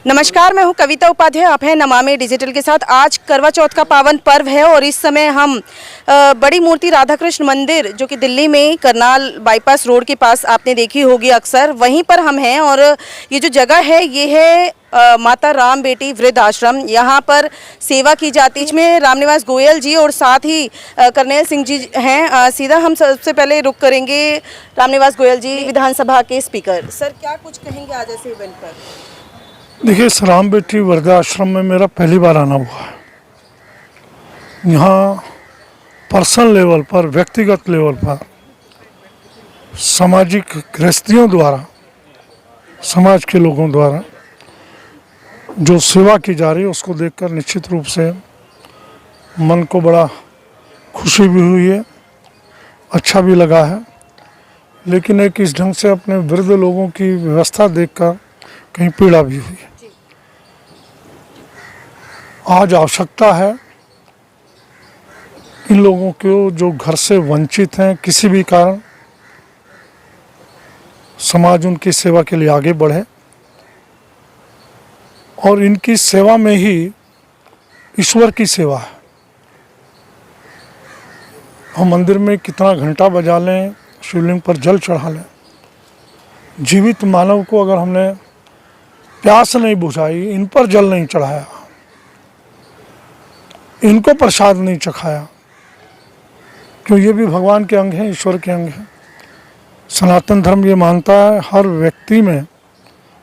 नमस्कार, मैं हूं कविता उपाध्याय। आप हैं नमामि डिजिटल के साथ। आज करवा चौथ का पावन पर्व है और इस समय हम बड़ी मूर्ति राधा कृष्ण मंदिर जो कि दिल्ली में करनाल बाईपास रोड के पास आपने देखी होगी अक्सर, वहीं पर हम हैं। और ये जो जगह है ये है माता राम बेटी वृद्ध आश्रम। यहाँ पर सेवा की जाती है। इसमें रामनिवास गोयल जी और साथ ही करनेल सिंह जी हैं। सीधा हम सबसे पहले रुक करेंगे रामनिवास गोयल जी, विधानसभा के स्पीकर। सर, क्या कुछ कहेंगे आज ऐसे इवेंट पर? देखिए, इस राम बेटी वृद्धाश्रम में मेरा पहली बार आना हुआ है। यहाँ पर्सनल लेवल पर, व्यक्तिगत लेवल पर सामाजिक गृहस्थियों द्वारा, समाज के लोगों द्वारा जो सेवा की जा रही है उसको देखकर निश्चित रूप से मन को बड़ा खुशी भी हुई है, अच्छा भी लगा है। लेकिन एक इस ढंग से अपने वृद्ध लोगों की व्यवस्था देखकर कहीं पीड़ा भी हुई है। आज आवश्यकता है इन लोगों को जो घर से वंचित हैं, किसी भी कारण समाज उनकी सेवा के लिए आगे बढ़े और इनकी सेवा में ही ईश्वर की सेवा है। हम मंदिर में कितना घंटा बजा लें, शिवलिंग पर जल चढ़ा लें, जीवित मानव को अगर हमने प्यास नहीं बुझाई, इन पर जल नहीं चढ़ाया, इनको प्रसाद नहीं चखाया, क्यों ये भी भगवान के अंग हैं, ईश्वर के अंग हैं। सनातन धर्म ये मानता है हर व्यक्ति में,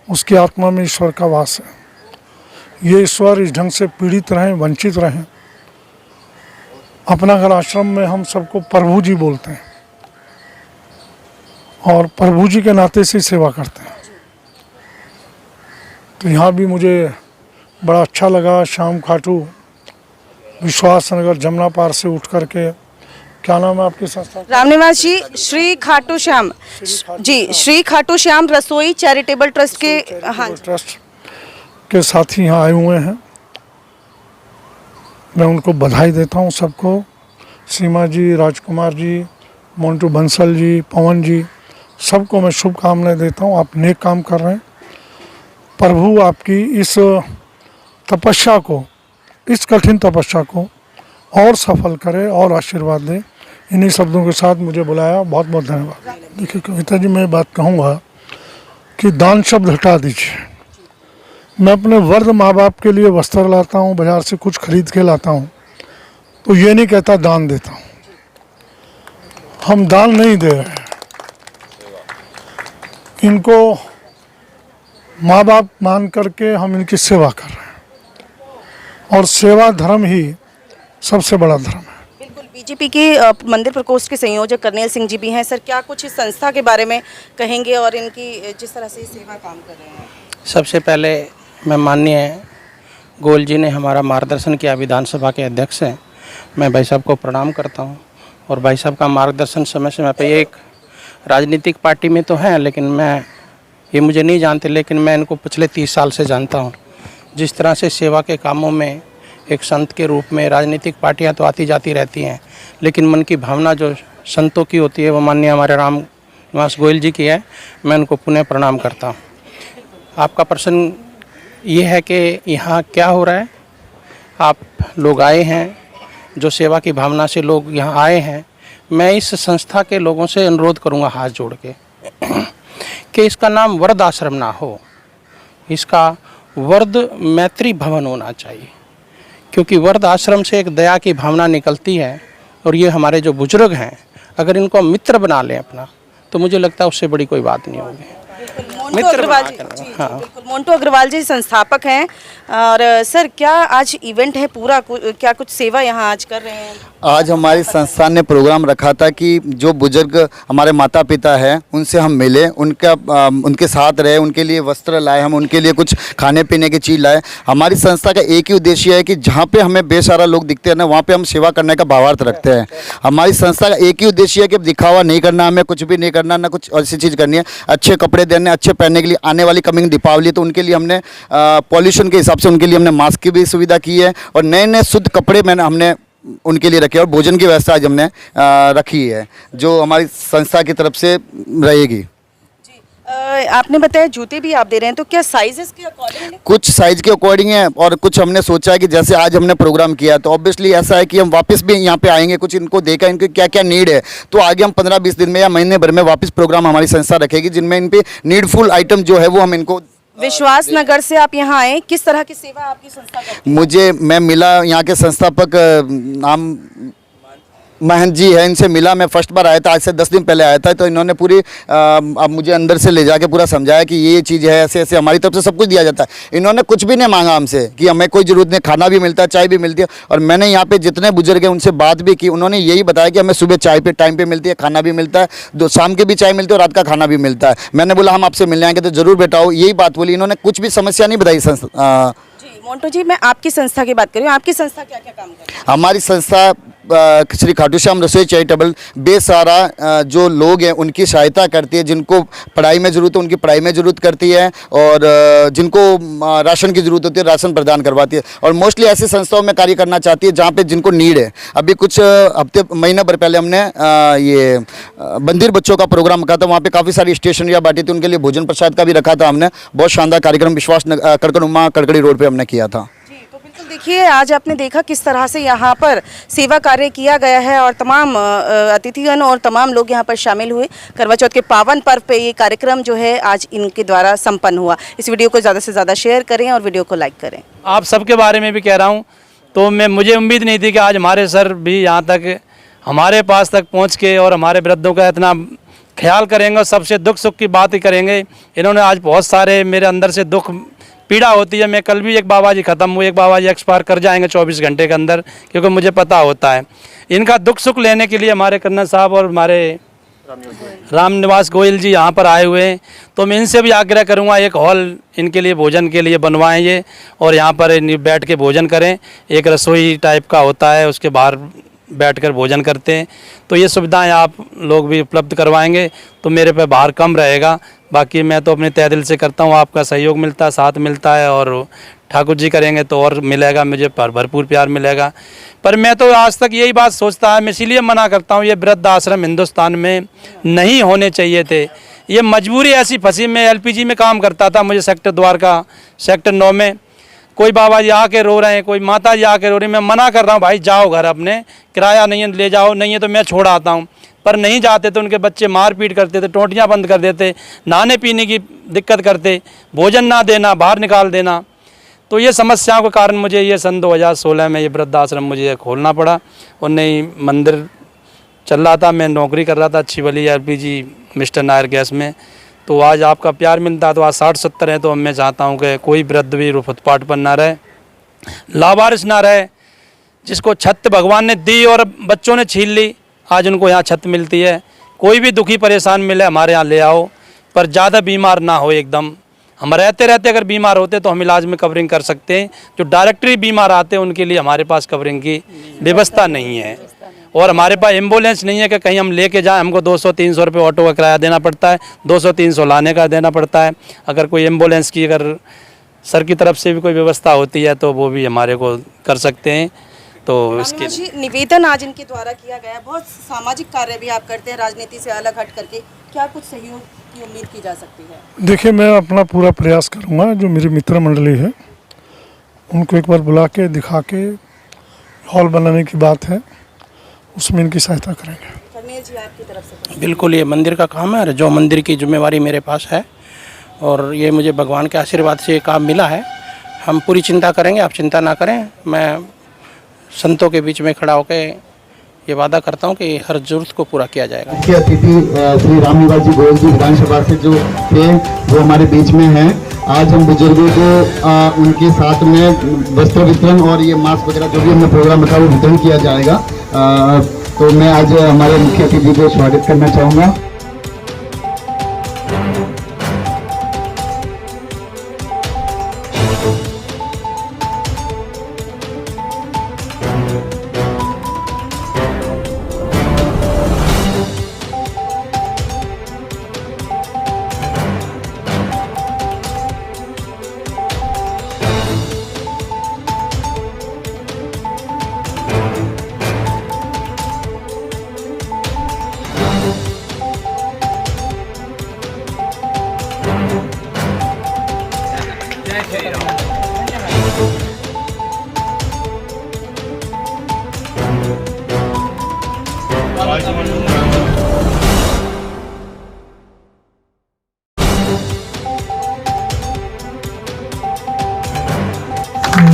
उसकी आत्मा में ईश्वर का वास है। ये ईश्वर इस ढंग से पीड़ित रहें, वंचित रहें। अपना घर आश्रम में हम सबको प्रभु जी बोलते हैं और प्रभु जी के नाते से सेवा करते हैं। तो यहाँ भी मुझे बड़ा अच्छा लगा। शाम खाटू विश्वास नगर जमुना पार से उठ करके, क्या नाम है आपकी संस्था? रामनिवास जी, श्री खाटू श्याम जी, श्री खाटू श्याम रसोई चैरिटेबल ट्रस्ट के ट्रस्ट के साथी यहाँ आए हुए हैं। मैं उनको बधाई देता हूँ सबको। सीमा जी, राजकुमार जी, मोन्टू बंसल जी, पवन जी, सबको मैं शुभकामनाएं देता हूँ। आप नेक काम कर रहे हैं। प्रभु आपकी इस तपस्या को, इस कठिन तपस्या को और सफल करे और आशीर्वाद दे। इन्हीं शब्दों के साथ मुझे बुलाया, बहुत बहुत धन्यवाद। देखिए कविता जी, मैं बात कहूँगा कि दान शब्द हटा दीजिए। मैं अपने वृद्ध माँ बाप के लिए वस्त्र लाता हूँ, बाजार से कुछ खरीद के लाता हूँ, तो ये नहीं कहता दान देता हूँ। हम दान नहीं दे रहे हैं, इनको माँ बाप मान करके हम इनकी सेवा कर रहे हैं। और सेवा धर्म ही सबसे बड़ा धर्म है। बिल्कुल। बीजेपी के मंदिर प्रकोष्ठ के संयोजक करनेल सिंह जी भी हैं। सर, क्या कुछ इस संस्था के बारे में कहेंगे और इनकी जिस तरह से सेवा काम कर रहे हैं? सबसे पहले मैं माननीय गोयल जी ने हमारा मार्गदर्शन किया, विधानसभा के अध्यक्ष हैं, मैं भाई साहब को प्रणाम करता हूं। और भाई साहब का मार्गदर्शन समय समय पर, एक राजनीतिक पार्टी में तो हैं लेकिन मैं ये मुझे नहीं जानते, लेकिन मैं इनको पिछले 30 साल से जानता हूं। जिस तरह से सेवा के कामों में एक संत के रूप में, राजनीतिक पार्टियां तो आती जाती रहती हैं, लेकिन मन की भावना जो संतों की होती है वो माननीय हमारे रामनिवास गोयल जी की है। मैं उनको पुनः प्रणाम करता हूं। आपका प्रश्न ये है कि यहाँ क्या हो रहा है। आप लोग आए हैं, जो सेवा की भावना से लोग यहाँ आए हैं। मैं इस संस्था के लोगों से अनुरोध करूँगा हाथ जोड़ के कि इसका नाम वृद्ध आश्रम ना हो, इसका वृद्ध मैत्री भवन होना चाहिए, क्योंकि वृद्ध आश्रम से एक दया की भावना निकलती है। और ये हमारे जो बुजुर्ग हैं, अगर इनको हम मित्र बना लें अपना, तो मुझे लगता है उससे बड़ी कोई बात नहीं होगी। मित्र हाँ, मोन्टू अग्रवाल जी संस्थापक हैं। और सर, क्या आज इवेंट है पूरा, क्या कुछ सेवा यहाँ आज कर रहे हैं? आज हमारी संस्था ने प्रोग्राम रखा था कि जो बुजुर्ग हमारे माता पिता हैं उनसे हम मिलें, उनके साथ रहे, उनके लिए वस्त्र लाए, हम उनके लिए कुछ खाने पीने की चीज़ लाए। हमारी संस्था का एक ही उद्देश्य है कि जहाँ पे हमें बेसहारा लोग दिखते हैं ना, वहाँ पे हम सेवा करने का भावार्थ रखते हैं। हमारी संस्था का एक ही उद्देश्य है कि दिखावा नहीं करना, हमें कुछ भी नहीं करना, ना कुछ ऐसी चीज़ करनी है। अच्छे कपड़े देने, अच्छे पहनने के लिए, आने वाली कमिंग दीपावली तो उनके लिए हमने पॉल्यूशन के हिसाब से उनके लिए हमने मास्क की भी सुविधा की है और नए नए शुद्ध कपड़े हमने उनके लिए रखे और भोजन की व्यवस्था आज हमने रखी है जो हमारी संस्था की तरफ से रहेगी। आपने बताया जूते भी आप दे रहे हैं, तो क्या साइजेस के अकॉर्डिंग? कुछ साइज के अकॉर्डिंग है और कुछ हमने सोचा है कि जैसे आज हमने प्रोग्राम किया तो ऑब्वियसली ऐसा है कि हम वापस भी यहाँ पे आएंगे, कुछ इनको देखा इनके क्या क्या नीड है, तो आगे हम 15-20 दिन में या महीने भर में वापस प्रोग्राम हमारी संस्था रखेगी जिनमें इन पे नीडफुल आइटम जो है वो हम इनको। विश्वास नगर से आप यहाँ आए, किस तरह की सेवा आपकी संस्था करती है? मैं मिला यहाँ के संस्थापक नाम महंत जी है, इनसे मिला। मैं फर्स्ट बार आया था, आज से 10 दिन पहले आया था, तो इन्होंने पूरी अब मुझे अंदर से ले जाके पूरा समझाया कि ये चीज़ है, ऐसे ऐसे हमारी तरफ से सब कुछ दिया जाता है। इन्होंने कुछ भी नहीं मांगा हमसे कि हमें कोई ज़रूरत नहीं, खाना भी मिलता है, चाय भी मिलती है। और मैंने यहाँ पे जितने बुजुर्ग हैं उनसे बात भी की, उन्होंने यही बताया कि हमें सुबह चाय पे टाइम पे मिलती है, खाना भी मिलता है, शाम की भी चाय मिलती है और रात का खाना भी मिलता है। मैंने बोला हम आपसे मिलने आएंगे तो ज़रूर बेटा आओ, यही बात बोली। इन्होंने कुछ भी समस्या नहीं बताई। जी मोन्टू जी, मैं आपकी संस्था की बात कर रही हूँ, आपकी संस्था क्या क्या काम करती है? हमारी संस्था श्री खाटू श्याम रसोई चैरिटेबल बेसहारा जो लोग हैं उनकी सहायता करती है, जिनको पढ़ाई में ज़रूरत है उनकी पढ़ाई में ज़रूरत करती है और जिनको राशन की ज़रूरत होती है राशन प्रदान करवाती है। और मोस्टली ऐसी संस्थाओं में कार्य करना चाहती है जहाँ पे जिनको नीड है। अभी कुछ महीना भर पहले हमने ये बंदिर बच्चों का प्रोग्राम रखा था, वहाँ पर काफ़ी सारी स्टेशनरियाँ बांटी थी, उनके लिए भोजन प्रसाद का भी रखा था हमने। बहुत शानदार कार्यक्रम विश्वास कड़कड़ुमा कड़कड़ी रोड पर हमने किया था। देखिए आज आपने देखा किस तरह से यहाँ पर सेवा कार्य किया गया है और तमाम अतिथिगण और तमाम लोग यहाँ पर शामिल हुए। करवा चौथ के पावन पर्व पे ये कार्यक्रम जो है आज इनके द्वारा संपन्न हुआ। इस वीडियो को ज़्यादा से ज़्यादा शेयर करें और वीडियो को लाइक करें। आप सबके बारे में भी कह रहा हूँ, तो मुझे उम्मीद नहीं थी कि आज हमारे सर भी यहाँ तक हमारे पास तक पहुँच के और हमारे वृद्धों का इतना ख्याल करेंगे और सबसे दुख सुख की बात ही करेंगे। इन्होंने आज बहुत सारे मेरे अंदर से दुख पीड़ा होती है। मैं कल भी एक बाबा जी ख़त्म हुए, एक बाबा जी एक्सपायर कर जाएंगे 24 घंटे के अंदर, क्योंकि मुझे पता होता है। इनका दुख सुख लेने के लिए हमारे कर्नल साहब और हमारे राम निवास गोयल जी यहाँ पर आए हुए हैं, तो मैं इनसे भी आग्रह करूँगा एक हॉल इनके लिए भोजन के लिए बनवाएं ये, और यहाँ पर बैठ के भोजन करें। एक रसोई टाइप का होता है, उसके बाहर बैठकर भोजन करते हैं, तो ये सुविधाएं आप लोग भी उपलब्ध करवाएंगे तो मेरे पे भार कम रहेगा। बाकी मैं तो अपने तहे दिल से करता हूँ, आपका सहयोग मिलता है, साथ मिलता है, और ठाकुर जी करेंगे तो और मिलेगा, मुझे भरपूर प्यार मिलेगा। पर मैं तो आज तक यही बात सोचता है, मैं इसीलिए मना करता हूँ, ये वृद्ध आश्रम हिंदुस्तान में नहीं होने चाहिए थे। ये मजबूरी ऐसी फंसी। मैं LPG में काम करता था, मुझे सेक्टर द्वारका सेक्टर 9 में कोई बाबा जी आके रो रहे हैं, कोई माता जी आके रो रही हैं। मैं मना कर रहा हूँ भाई जाओ घर अपने, किराया नहीं है ले जाओ, नहीं है तो मैं छोड़ आता हूँ। पर नहीं जाते तो उनके बच्चे मार पीट करते थे, टोंटियाँ बंद कर देते, नहाने पीने की दिक्कत करते, भोजन ना देना, बाहर निकाल देना। तो ये समस्याओं के कारण मुझे ये सन 2016 में ये वृद्धाश्रम मुझे खोलना पड़ा। और नई मंदिर चल रहा था, मैं नौकरी कर रहा था अच्छी वाली LPG मिस्टर नायर गैस में। तो आज आपका प्यार मिलता है, तो आज 60-70 है, तो मैं चाहता हूँ कि कोई वृद्ध भी फुटपाथ पर ना रहे, लावारिस ना रहे। जिसको छत भगवान ने दी और बच्चों ने छीन ली, आज उनको यहाँ छत मिलती है। कोई भी दुखी परेशान मिले हमारे यहाँ ले आओ, पर ज़्यादा बीमार ना हो एकदम। हम रहते रहते अगर बीमार होते तो हम इलाज में कवरिंग कर सकते हैं। जो डायरेक्टली बीमार आते हैं उनके लिए हमारे पास कवरिंग की व्यवस्था नहीं है, और हमारे पास एम्बुलेंस नहीं है कि कहीं हम लेके जाएं। हमको 200-300 रुपये ऑटो का किराया देना पड़ता है, 200-300 लाने का देना पड़ता है। अगर कोई एम्बुलेंस की अगर सर की तरफ से भी कोई व्यवस्था होती है तो वो भी हमारे को कर सकते हैं। तो इसके निवेदन आज इनके द्वारा किया गया, बहुत सामाजिक कार्य भी आप करते हैं, राजनीति से अलग हट करके, क्या कुछ सहयोग की उम्मीद की जा सकती है? देखिए मैं अपना पूरा प्रयास करूँगा, जो मेरी मित्र मंडली है उनको एक बार बुला के दिखा के हॉल बनाने की बात है, उसमें इनकी सहायता करेंगे। कर्नल जी आपकी तरफ से? बिल्कुल, ये मंदिर का काम है, जो मंदिर की जिम्मेवारी मेरे पास है और ये मुझे भगवान के आशीर्वाद से ये काम मिला है। हम पूरी चिंता करेंगे, आप चिंता ना करें। मैं संतों के बीच में खड़ा होकर ये वादा करता हूँ कि हर जरूरत को पूरा किया जाएगा। मुख्य अतिथि श्री राम निवास जी गोयल जी विधानसभा से जो थे वो हमारे बीच में हैं। आज हम बुजुर्गों को उनके साथ में वस्त्र वितरण और ये मास्क वगैरह जो भी हमने प्रोग्राम रखा वो वितरण किया जाएगा। तो मैं आज हमारे मुख्य अतिथि को स्वागत करना चाहूँगा।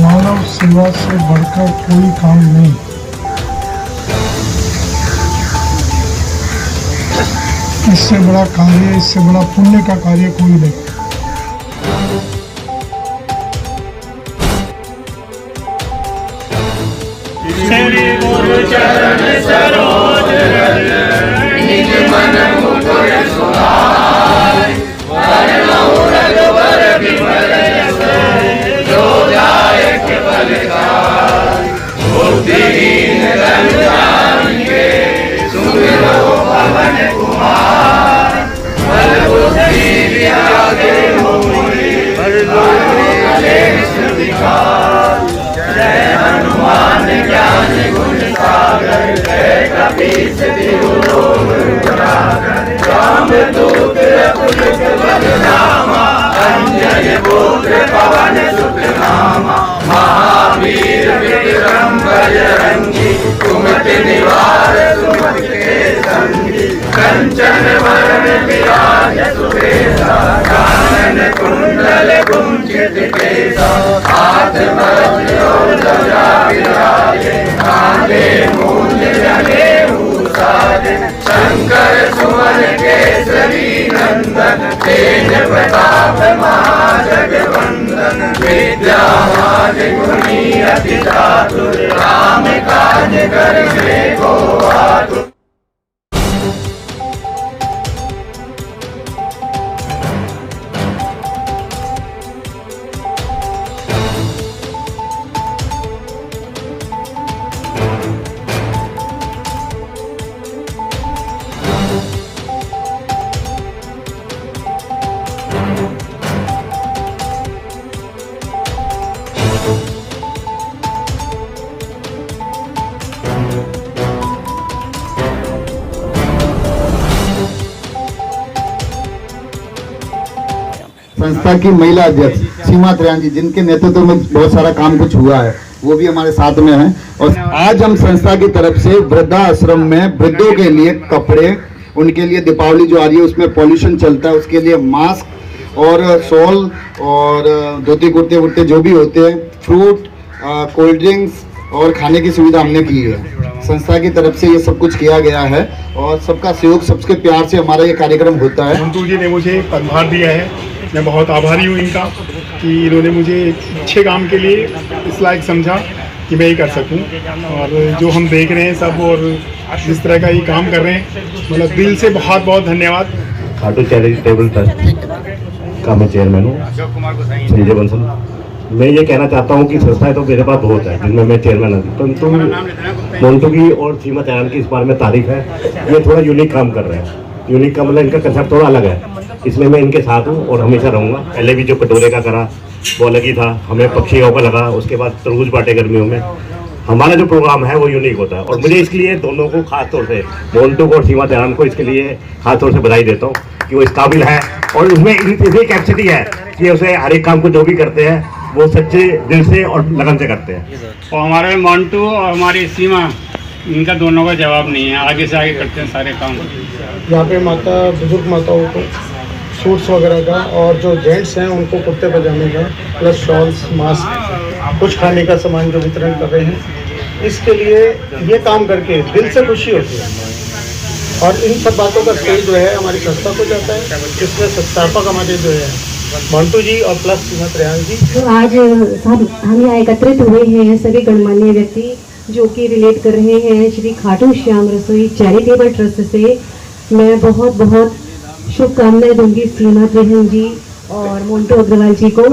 मानव सेवा से बढ़कर कोई काम नहीं। इससे बड़ा कार्य, इससे बड़ा पुण्य का कार्य कोई नहीं। संस्था की महिला अध्यक्ष सीमा त्रियान जी, जिनके नेतृत्व में बहुत सारा काम कुछ हुआ है, वो भी हमारे साथ में हैं। और आज हम संस्था की तरफ से वृद्धाश्रम में वृद्धों के लिए कपड़े, उनके लिए दीपावली जो आ रही है उसमें पॉल्यूशन चलता है, उसके लिए मास्क और शॉल और धोती कुर्ते वुर्ते जो भी होते हैं, फ्रूट, कोल्ड ड्रिंक्स और खाने की सुविधा हमने की है। संस्था की तरफ से ये सब कुछ किया गया है और सबका सहयोग, सबके प्यार से हमारा ये कार्यक्रम होता है। मंटू जी ने मुझे पदभार दिया है, मैं बहुत आभारी हूँ इनका कि इन्होंने मुझे एक अच्छे काम के लिए इस लायक समझा कि मैं ये कर सकूं। और जो हम देख रहे हैं सब और जिस तरह का ये काम कर रहे हैं, मतलब दिल से बहुत बहुत धन्यवाद। खाटू चैरिटेबल ट्रस्ट का मैं चेयरमैन हूँ, संजय बंसल। मैं ये कहना चाहता हूँ कि संस्थाएं तो मेरे पास बहुत है जिनमें मैं चेयरमैन हूँ, परंतु मंटू की और सीमा त्रियान की इस बार में तारीफ है। ये थोड़ा यूनिक काम कर रहे हैं। यूनिक का मतलब इनका कंसेप्ट थोड़ा अलग है, इसमें मैं इनके साथ हूँ और हमेशा रहूँगा। पहले भी जो कटोरे का करा वो अलग ही था, हमें पक्षियों का लगा, उसके बाद तरबूज बांटे गर्मियों में। हमारा जो प्रोग्राम है वो यूनिक होता है और मुझे इसके लिए दोनों को खास तौर से, मंटू को और सीमा त्रियान को, इसके लिए खास तौर से बधाई देता हूँ कि वो इस काबिल है और उसमें इतनी कैपेसिटी है कि उसे हर एक काम को जो भी करते हैं वो सच्चे दिल से और लगन से करते हैं। और हमारे मंटू और हमारी सीमा, इनका दोनों का जवाब नहीं है, आगे से आगे करते हैं सारे काम। यहाँ पे माता, बुजुर्ग माताओं को सूट्स वगैरह का और जो जेंट्स हैं उनको कुर्ते पजामे का प्लस शॉल्स, मास्क, कुछ खाने का सामान जो वितरण कर रहे हैं। इसके लिए ये काम करके दिल से खुशी होती है और इन सब बातों का श्रेय जो है हमारी संस्था को जाता है, जिसमें संस्थापक हमारे जो है मंटू जी और प्लस सीमा त्रियान जी। तो आज सब हम यहाँ एकत्रित हुए हैं, सभी गणमान्य व्यक्ति जो कि रिलेट कर रहे हैं श्री खाटू श्याम रसोई चैरिटेबल ट्रस्ट से। मैं बहुत बहुत शुभकामनाएं दूंगी सीमा त्रिहन जी और मोन्टू अग्रवाल जी को।